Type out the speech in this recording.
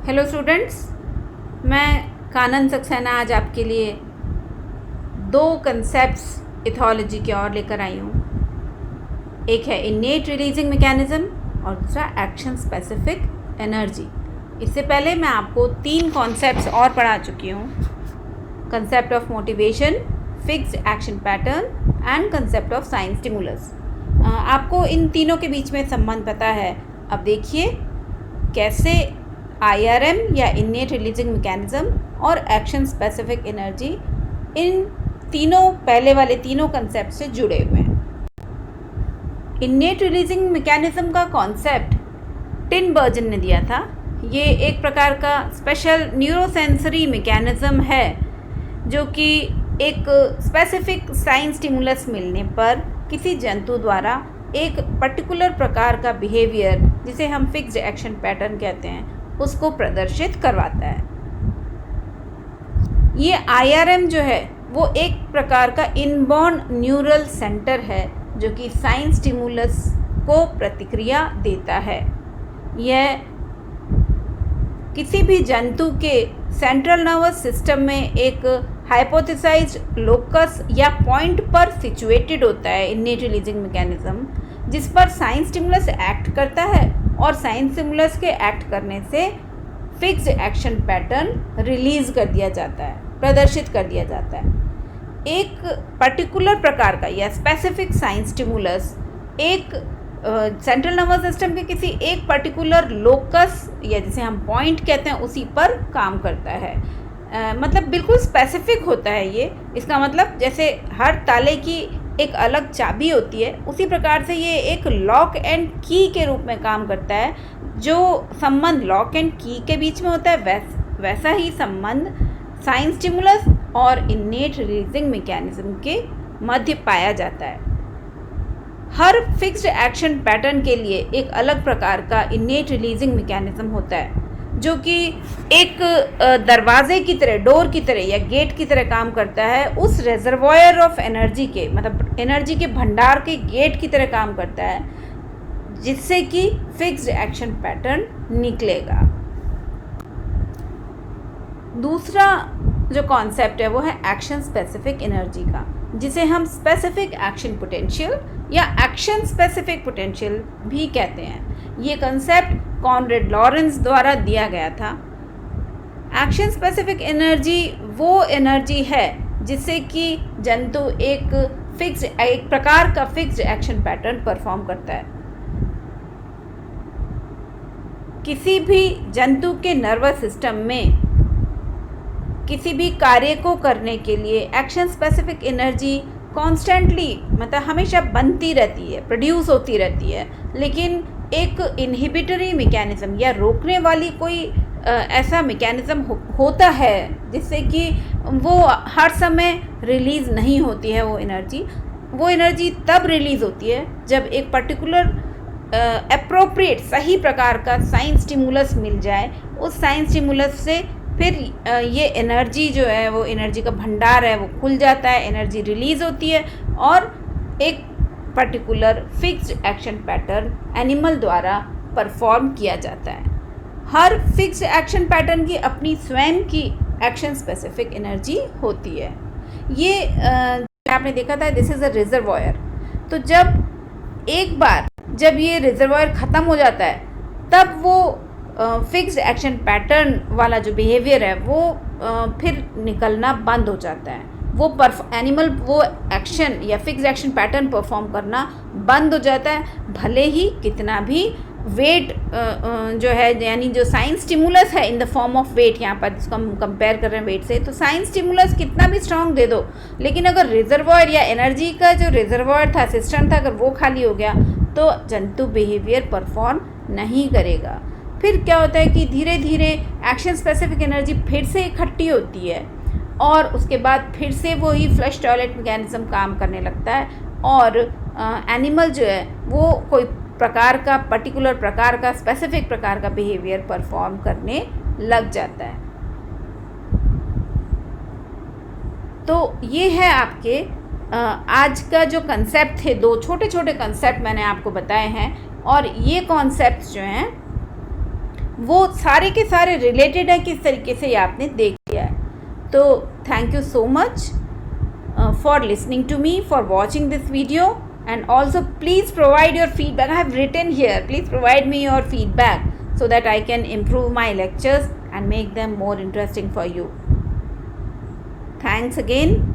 Hello students, मैं कानन सक्सेना आज आपके लिए दो कंसेप्ट्स इथोलॉजी के और लेकर आई हूँ। एक है इनेट रिलीजिंग मैकेनिज्म और दूसरा एक्शन स्पेसिफिक एनर्जी। इससे पहले मैं आपको 3 कॉन्सेप्ट्स और पढ़ा चुकी हूँ। Concept of motivation, fixed action pattern and concept of science stimulus. आपको इन तीनों के बीच में संबंध पता है। अब देखिए कैसे IRM या इनेट रिलीजिंग मैकेनिज्म और एक्शन स्पेसिफिक एनर्जी इन तीनों पहले वाले तीनों कंसेप्ट से जुड़े हुए हैं। इनेट रिलीजिंग मैकेनिज्म का कॉन्सेप्ट टिनबर्जन ने दिया था। ये एक प्रकार का स्पेशल न्यूरोसेंसरी मैकेनिज्म है जो कि एक स्पेसिफिक साइंस स्टिमुलस मिलने पर किसी जंतु द्वारा एक पर्टिकुलर प्रकार का बिहेवियर, जिसे हम फिक्स्ड एक्शन पैटर्न कहते हैं, उसको प्रदर्शित करवाता है। ये IRM जो है वो एक प्रकार का इनबॉर्न न्यूरल सेंटर है जो कि साइंस स्टिमुलस को प्रतिक्रिया देता है। यह किसी भी जंतु के सेंट्रल नर्वस सिस्टम में एक हाइपोथेसाइज्ड लोकस या पॉइंट पर सिचुएटेड होता है इनेट रिलीजिंग मैकेनिज्म, जिस पर साइंस स्टिमुलस एक्ट करता है और साइंस स्टिमुलस के एक्ट करने से फिक्स्ड एक्शन पैटर्न रिलीज कर दिया जाता है, प्रदर्शित कर दिया जाता है। एक पर्टिकुलर प्रकार का या स्पेसिफिक साइंस स्टिमुलस एक सेंट्रल नर्वस सिस्टम के किसी एक पर्टिकुलर लोकस या जिसे हम पॉइंट कहते हैं उसी पर काम करता है। मतलब बिल्कुल स्पेसिफिक होता है ये। इसका मतलब जैसे हर ताले की एक अलग चाबी होती है, उसी प्रकार से ये एक लॉक एंड की के रूप में काम करता है। जो संबंध लॉक एंड की के बीच में होता है वैसा ही संबंध साइंस स्टिमुलस और इनेट रिलीजिंग मैकेनिज्म के मध्य पाया जाता है। हर फिक्स्ड एक्शन पैटर्न के लिए एक अलग प्रकार का इनेट रिलीजिंग मैकेनिज्म होता है जो कि एक दरवाजे की तरह, डोर की तरह या गेट की तरह काम करता है। उस रिजर्वॉयर ऑफ एनर्जी के, मतलब एनर्जी के भंडार के गेट की तरह काम करता है, जिससे कि फिक्स्ड एक्शन पैटर्न निकलेगा। दूसरा जो कॉन्सेप्ट है वो है एक्शन स्पेसिफिक एनर्जी का, जिसे हम स्पेसिफिक एक्शन पोटेंशियल या एक्शन स्पेसिफिक पोटेंशियल भी कहते हैं। ये कंसेप्ट कॉनरेड लॉरेंस द्वारा दिया गया था। एक्शन स्पेसिफिक एनर्जी वो एनर्जी है जिससे कि जंतु एक प्रकार का फिक्स्ड एक्शन पैटर्न परफॉर्म करता है। किसी भी जंतु के नर्वस सिस्टम में किसी भी कार्य को करने के लिए एक्शन स्पेसिफिक एनर्जी कॉन्स्टेंटली, मतलब हमेशा बनती रहती है, प्रोड्यूस होती रहती है। लेकिन एक इनहिबिटरी मैकेनिज्म या रोकने वाली कोई ऐसा मैकेनिज्म होता है जिससे कि वो हर समय रिलीज़ नहीं होती है। वो एनर्जी तब रिलीज़ होती है जब एक पर्टिकुलर एप्रोप्रिएट, सही प्रकार का साइंस स्टिमुलस मिल जाए। उस साइंस स्टिमुलस से फिर ये एनर्जी जो है, वो एनर्जी का भंडार है, वो खुल जाता है, एनर्जी रिलीज़ होती है और एक particular fixed action pattern animal द्वारा परफॉर्म किया जाता है। हर फिक्स्ड एक्शन पैटर्न की अपनी स्वयं की एक्शन स्पेसिफिक एनर्जी होती है। ये आपने देखा था, दिस इज़ अ रिजर्वॉयर। तो जब ये रिजर्वॉयर ख़त्म हो जाता है, तब वो फिक्स्ड एक्शन पैटर्न वाला जो बिहेवियर है वो फिर निकलना बंद हो जाता है। एनिमल वो एक्शन या फिक्स्ड एक्शन पैटर्न परफॉर्म करना बंद हो जाता है, भले ही कितना भी वेट जो है, यानी जो साइंस स्टिमुलस है in the form of weight, यहाँ पर जिसको हम कंपेयर कर रहे हैं वेट से, तो साइंस स्टिमुलस कितना भी स्ट्रांग दे दो, लेकिन अगर रिजर्वॉयर या एनर्जी का जो रिजर्वॉयर था, सिस्टम था, अगर वो खाली हो गया तो जंतु बिहेवियर परफॉर्म नहीं करेगा। फिर क्या होता है कि धीरे धीरे एक्शन स्पेसिफिक एनर्जी फिर से इकट्ठी होती है और उसके बाद फिर से वही फ्लश टॉयलेट मैकेनिज्म काम करने लगता है और एनिमल जो है वो कोई पर्टिकुलर प्रकार का, स्पेसिफिक प्रकार का बिहेवियर परफॉर्म करने लग जाता है। तो ये है आपके आज का जो कंसेप्ट थे, 2 छोटे छोटे कंसेप्ट मैंने आपको बताए हैं और ये कॉन्सेप्ट्स जो हैं वो सारे के सारे रिलेटेड है, किस तरीके से ये आपने देख लिया है। तो thank you so much for listening to me, for watching this video, and also please provide your feedback. I have written here, please provide me your feedback so that I can improve my lectures and make them more interesting for you. Thanks again.